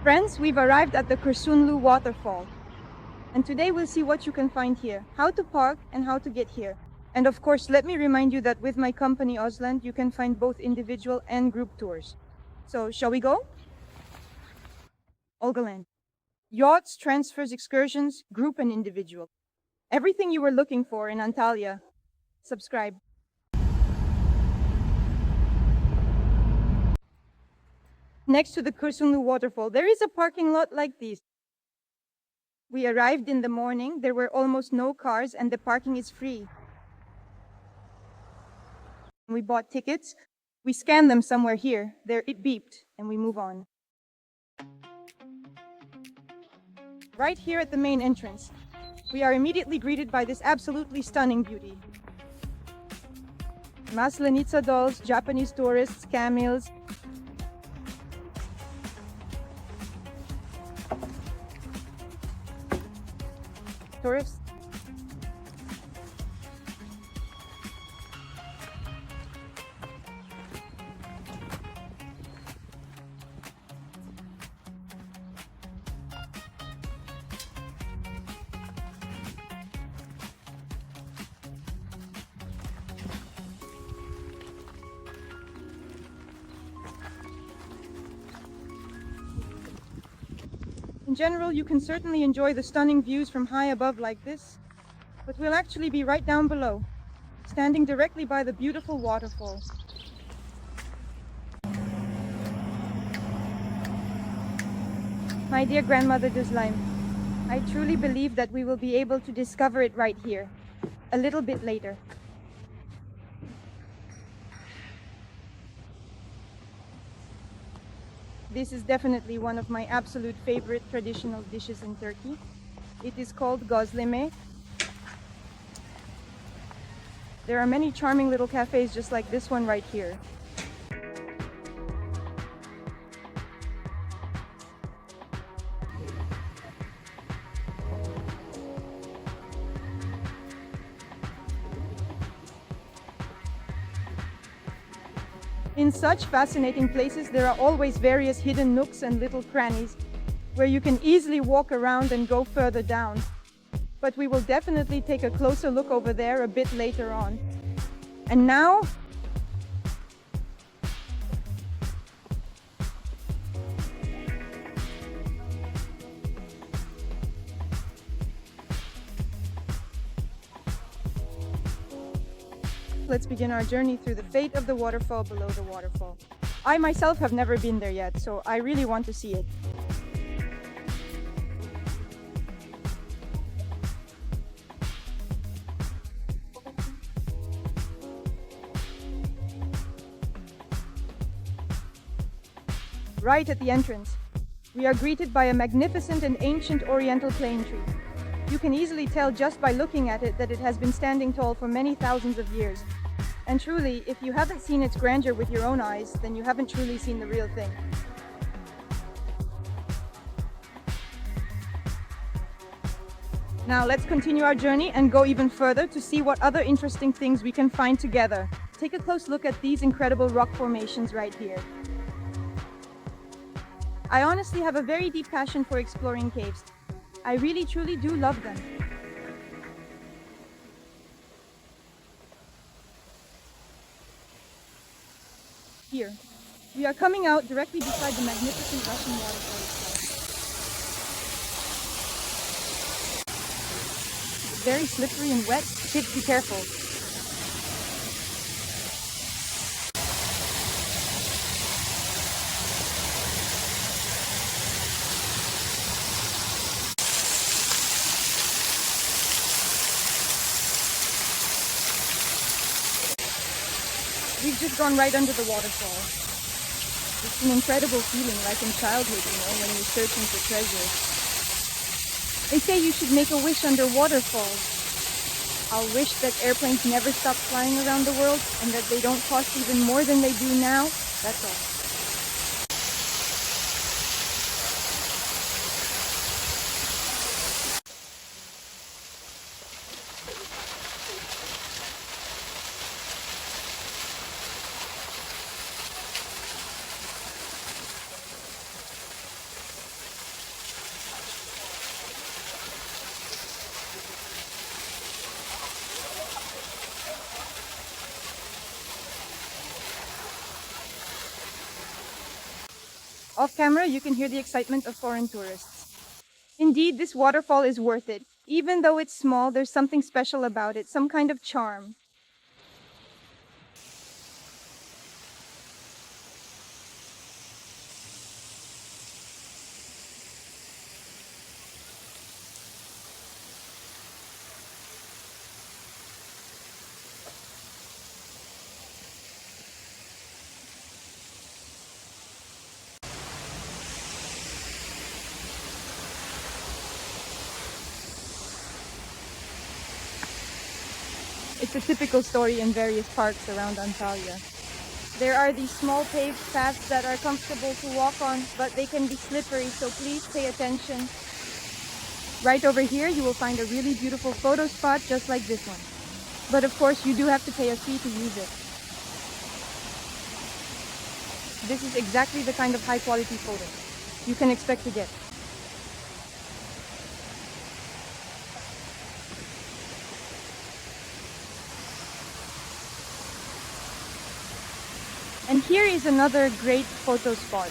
Friends, we've arrived at the Kurşunlu Waterfall. And today we'll see what you can find here, how to park and how to get here. And of course, let me remind you that with my company OZLAND, you can find both individual and group tours. So, shall we go? Olga Land. Yachts, transfers, excursions, group and individual. Everything you were looking for in Antalya. Subscribe. Next to the Kurşunlu Waterfall, there is a parking lot like this. We arrived in the morning, there were almost no cars and the parking is free. We bought tickets, we scanned them somewhere here, there it beeped, and we move on. Right here at the main entrance, we are immediately greeted by this absolutely stunning beauty. Maslenica dolls, Japanese tourists, camels. Tourists. In general, you can certainly enjoy the stunning views from high above like this, but we'll actually be right down below, standing directly by the beautiful waterfall. My dear grandmother Düzlem, I truly believe that we will be able to discover it right here, a little bit later. This is definitely one of my absolute favorite traditional dishes in Turkey. It is called gözleme. There are many charming little cafes just like this one right here. In such fascinating places, there are always various hidden nooks and little crannies where you can easily walk around and go further down. But we will definitely take a closer look over there a bit later on. And now, let's begin our journey through the fate of the waterfall below the waterfall. I myself have never been there yet, so I really want to see it. Right at the entrance, we are greeted by a magnificent and ancient oriental plane tree. You can easily tell just by looking at it that it has been standing tall for many thousands of years. And truly, if you haven't seen its grandeur with your own eyes, then you haven't truly seen the real thing. Now let's continue our journey and go even further to see what other interesting things we can find together. Take a close look at these incredible rock formations right here. I honestly have a very deep passion for exploring caves. I really truly do love them. Here, we are coming out directly beside the magnificent Russian waterfall itself. It's very slippery and wet, kids be careful. We've just gone right under the waterfall. It's an incredible feeling, like in childhood, when you're searching for treasure. They say you should make a wish under waterfalls. I'll wish that airplanes never stop flying around the world and that they don't cost even more than they do now. That's all. Off camera, you can hear the excitement of foreign tourists. Indeed, this waterfall is worth it. Even though it's small, there's something special about it, some kind of charm. It's a typical story in various parks around Antalya. There are these small paved paths that are comfortable to walk on, but they can be slippery, so please pay attention. Right over here, you will find a really beautiful photo spot just like this one. But of course, you do have to pay a fee to use it. This is exactly the kind of high-quality photo you can expect to get. And here is another great photo spot.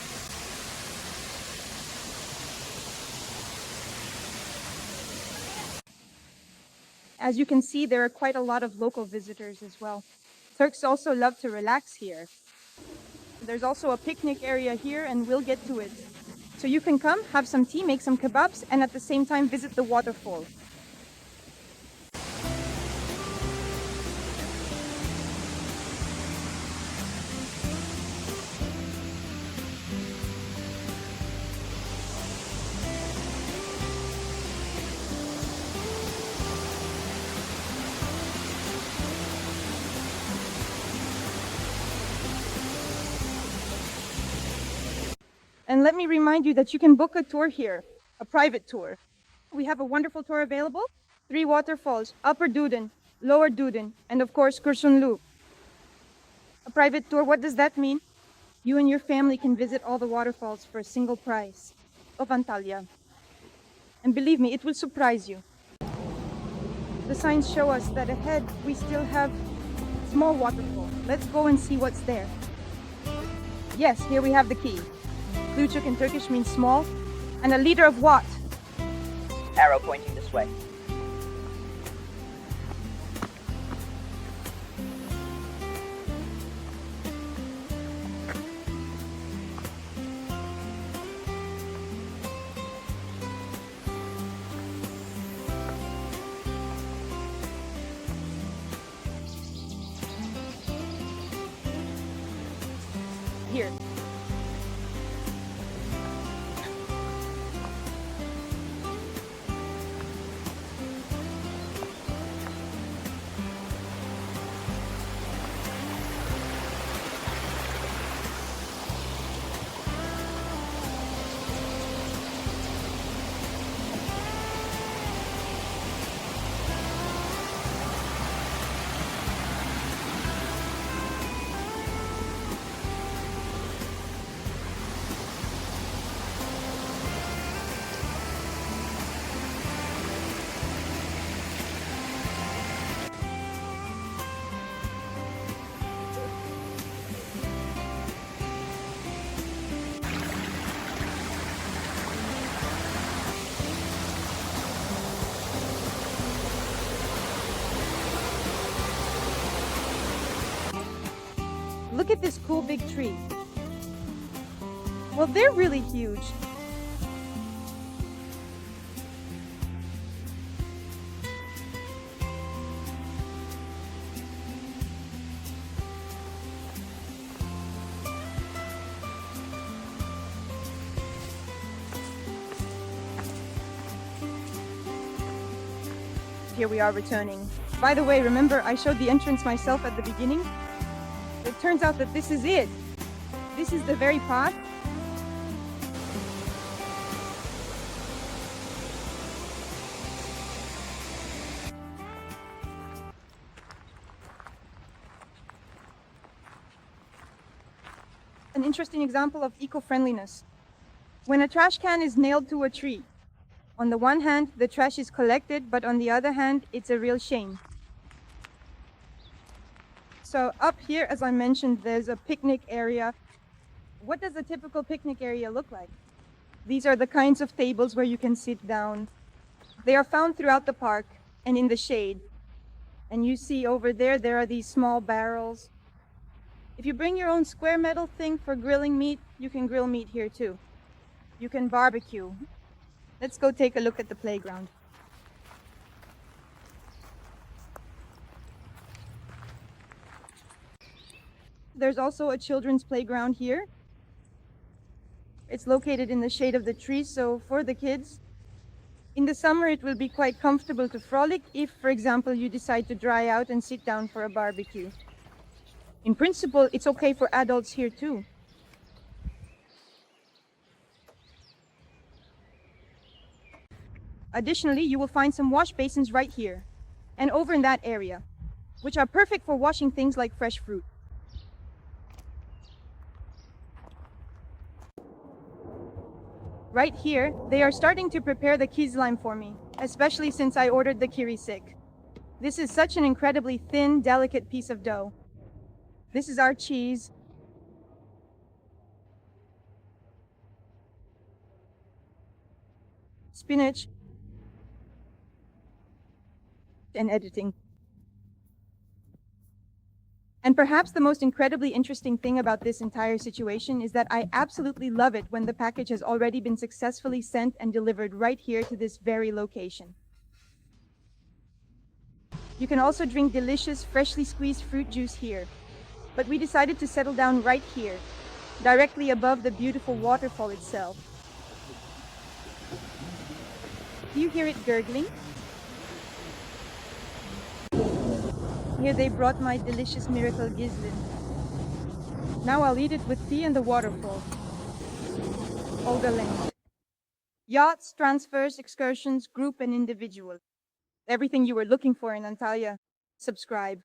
As you can see, there are quite a lot of local visitors as well. Turks also love to relax here. There's also a picnic area here, and we'll get to it. So you can come, have some tea, make some kebabs, and at the same time visit the waterfall. And let me remind you that you can book a tour here, a private tour. We have a wonderful tour available. 3 waterfalls, Upper Duden, Lower Duden, and of course Kurşunlu. A private tour, what does that mean? You and your family can visit all the waterfalls for a single price of Antalya. And believe me, it will surprise you. The signs show us that ahead we still have small waterfall. Let's go and see what's there. Yes, here we have the key. Küçük in Turkish means small. And a liter of what? Arrow pointing this way. Here. Look at this cool big tree. Well, they're really huge. Here we are returning. By the way, remember I showed the entrance myself at the beginning? It turns out that this is it. This is the very path. An interesting example of eco-friendliness. When a trash can is nailed to a tree, on the one hand, the trash is collected, but on the other hand, it's a real shame. So up here, as I mentioned, there's a picnic area What does a typical picnic area look like? These are the kinds of tables where you can sit down. They are found throughout the park and in the shade. And you see over there are these small barrels. If you bring your own square metal thing for grilling meat, you can grill meat here too. You can barbecue. Let's go take a look at the playground. There's also a children's playground here. It's located in the shade of the trees, so for the kids, in the summer it will be quite comfortable to frolic if, for example, you decide to dry out and sit down for a barbecue. In principle, it's okay for adults here too. Additionally, you will find some wash basins right here and over in that area, which are perfect for washing things like fresh fruit. Right here, they are starting to prepare the kizlime for me, especially since I ordered the kirisik. This is such an incredibly thin, delicate piece of dough. This is our cheese. Spinach. And editing. And perhaps the most incredibly interesting thing about this entire situation is that I absolutely love it when the package has already been successfully sent and delivered right here to this very location. You can also drink delicious, freshly squeezed fruit juice here. But we decided to settle down right here, directly above the beautiful waterfall itself. Do you hear it gurgling? Here they brought my delicious miracle gislin. Now I'll eat it with tea and the waterfall. Olga Land. Yachts, transfers, excursions, group and individual. Everything you were looking for in Antalya. Subscribe.